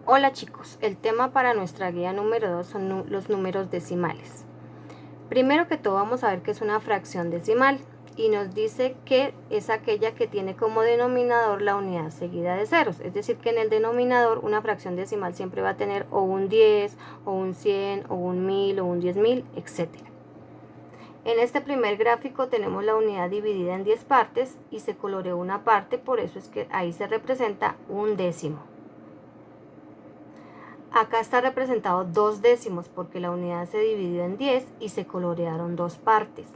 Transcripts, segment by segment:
Hola chicos, el tema para nuestra guía número 2 son los números decimales. Primero que todo vamos a ver qué es una fracción decimal y nos dice que es aquella que tiene como denominador la unidad seguida de ceros. Es decir, que en el denominador una fracción decimal siempre va a tener o un 10, o un 100, o un 1000, o un 10.000, etc. En este primer gráfico tenemos la unidad dividida en 10 partes y se coloreó una parte, por eso es que ahí se representa un décimo. Acá está representado 2 décimos porque la unidad se dividió en 10 y se colorearon 2 partes.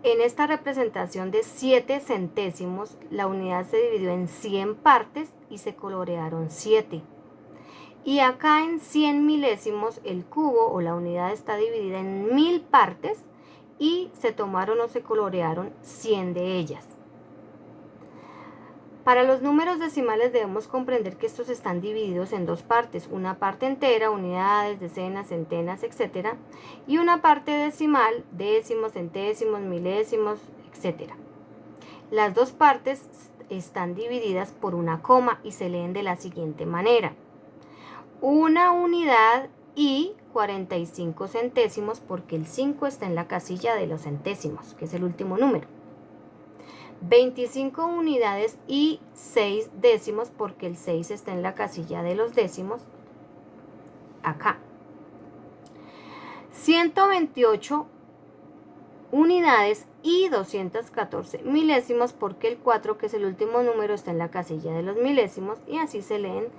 En esta representación de 7 centésimos, la unidad se dividió en 100 partes y se colorearon 7. Y acá en 100 milésimos, el cubo o la unidad está dividida en 1000 partes y se tomaron o se colorearon 100 de ellas. Para los números decimales debemos comprender que estos están divididos en dos partes, una parte entera, unidades, decenas, centenas, etc. y una parte decimal, décimos, centésimos, milésimos, etc. Las dos partes están divididas por una coma y se leen de la siguiente manera. Una unidad y 45 centésimos porque el 5 está en la casilla de los centésimos, que es el último número. 25 unidades y 6 décimos porque el 6 está en la casilla de los décimos, acá. 128 unidades y 214 milésimos porque el 4, que es el último número, está en la casilla de los milésimos, y así se leen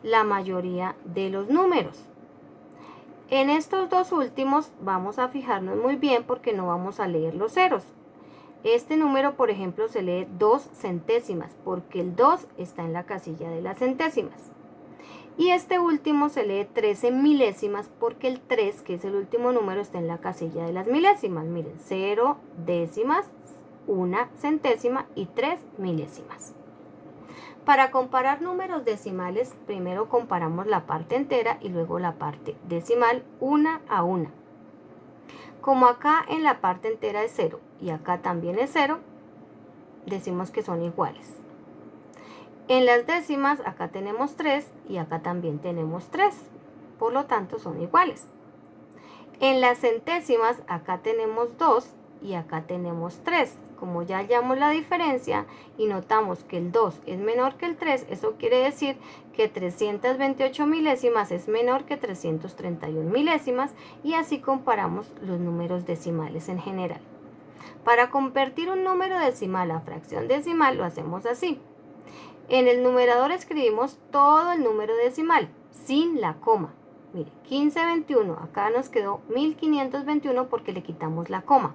la mayoría de los números. En estos dos últimos vamos a fijarnos muy bien porque no vamos a leer los ceros. Este número, por ejemplo, se lee 2 centésimas porque el 2 está en la casilla de las centésimas. Y este último se lee 13 milésimas porque el 3, que es el último número, está en la casilla de las milésimas. Miren, 0 décimas, 1 centésima y 3 milésimas. Para comparar números decimales, primero comparamos la parte entera y luego la parte decimal una a una. Como acá en la parte entera es 0 y acá también es 0, decimos que son iguales. En las décimas acá tenemos 3 y acá también tenemos 3, por lo tanto son iguales. En las centésimas acá tenemos 2 y acá tenemos 3. Como ya hallamos la diferencia y notamos que el 2 es menor que el 3, eso quiere decir que 328 milésimas es menor que 331 milésimas, y así comparamos los números decimales en general. Para convertir un número decimal a fracción decimal lo hacemos así. En el numerador escribimos todo el número decimal, sin la coma. Mire, 1521, acá nos quedó 1521 porque le quitamos la coma.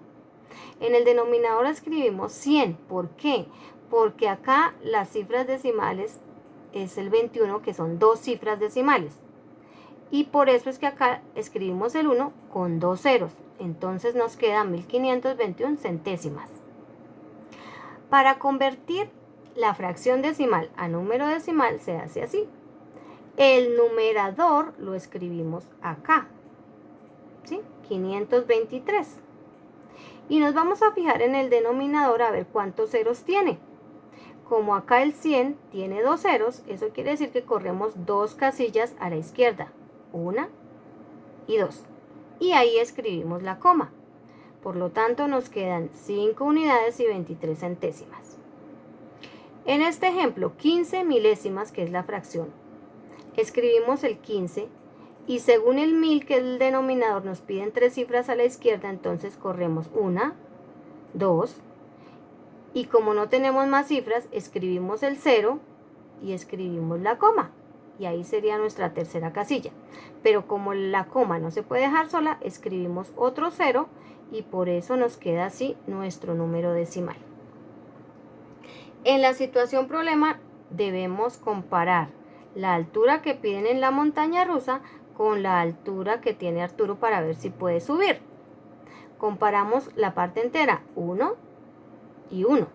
En el denominador escribimos 100, ¿por qué? Porque acá las cifras decimales es el 21, que son dos cifras decimales. Y por eso es que acá escribimos el 1 con dos ceros. Entonces nos queda 1521 centésimas. Para convertir la fracción decimal a número decimal se hace así. El numerador lo escribimos acá, ¿sí? 523. Y nos vamos a fijar en el denominador a ver cuántos ceros tiene. Como acá el 100 tiene dos ceros, eso quiere decir que corremos dos casillas a la izquierda, 1 y 2. Y ahí escribimos la coma. Por lo tanto, nos quedan 5 unidades y 23 centésimas. En este ejemplo, 15 milésimas, que es la fracción, escribimos el 15 y según el 1000, que es el denominador, nos piden tres cifras a la izquierda, entonces corremos 1, 2, y como no tenemos más cifras, escribimos el 0 y escribimos la coma, y ahí sería nuestra tercera casilla. Pero como la coma no se puede dejar sola, escribimos otro 0 y por eso nos queda así nuestro número decimal. En la situación problema debemos comparar la altura que piden en la montaña rusa con la altura que tiene Arturo para ver si puede subir. Comparamos la parte entera, 1 y 1.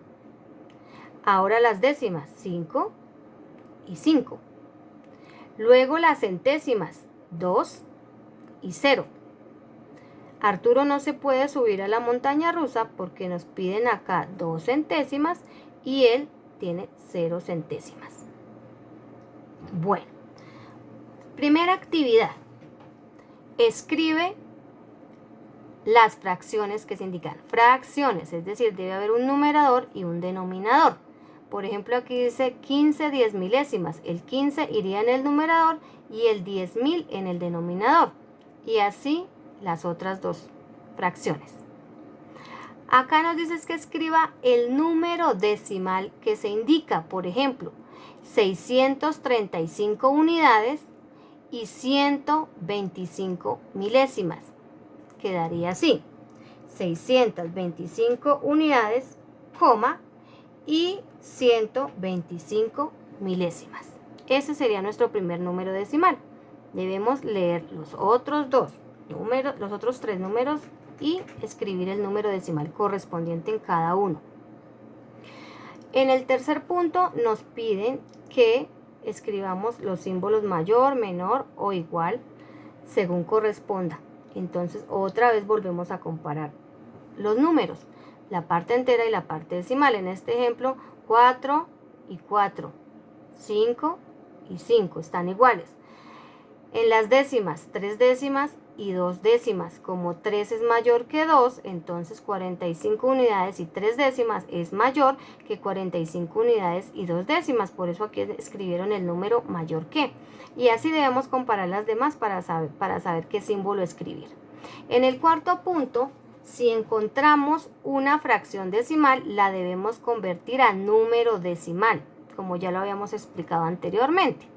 Ahora las décimas, 5 y 5. Luego las centésimas, 2 y 0. Arturo no se puede subir a la montaña rusa porque nos piden acá 2 centésimas y él tiene 0 centésimas. Bueno, Primera actividad. Escribe las fracciones que se indican. Fracciones, es decir, debe haber un numerador y un denominador. Por ejemplo, aquí dice 15 10 milésimas. El 15 iría en el numerador y el 10.000 en el denominador. Y así las otras dos fracciones. Acá nos dice que escriba el número decimal que se indica. Por ejemplo, 635 unidades y 125 milésimas. Quedaría así: 625 unidades, coma, y 125 milésimas. Ese sería nuestro primer número decimal. Debemos leer los otros tres números y escribir el número decimal correspondiente en cada uno. En el tercer punto nos piden que escribamos los símbolos mayor, menor o igual según corresponda. Entonces otra vez volvemos a comparar los números, la parte entera y la parte decimal. En este ejemplo, 4 y 4, 5 y 5 están iguales. En las décimas, 3 décimas y 2 décimas. Como 3 es mayor que 2, entonces 45 unidades y 3 décimas es mayor que 45 unidades y 2 décimas. Por eso aquí escribieron el número mayor que. Y así debemos comparar las demás para saber qué símbolo escribir. En el cuarto punto, si encontramos una fracción decimal, la debemos convertir a número decimal, como ya lo habíamos explicado anteriormente.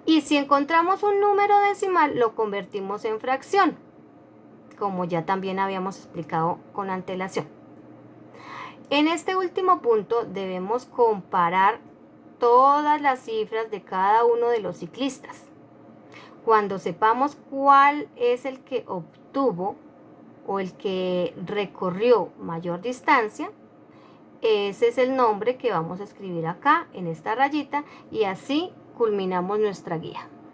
Y si encontramos un número decimal, lo convertimos en fracción, como ya también habíamos explicado con antelación. En este último punto debemos comparar todas las cifras de cada uno de los ciclistas. Cuando sepamos cuál es el que obtuvo o el que recorrió mayor distancia, ese es el nombre que vamos a escribir acá en esta rayita y así culminamos nuestra guía.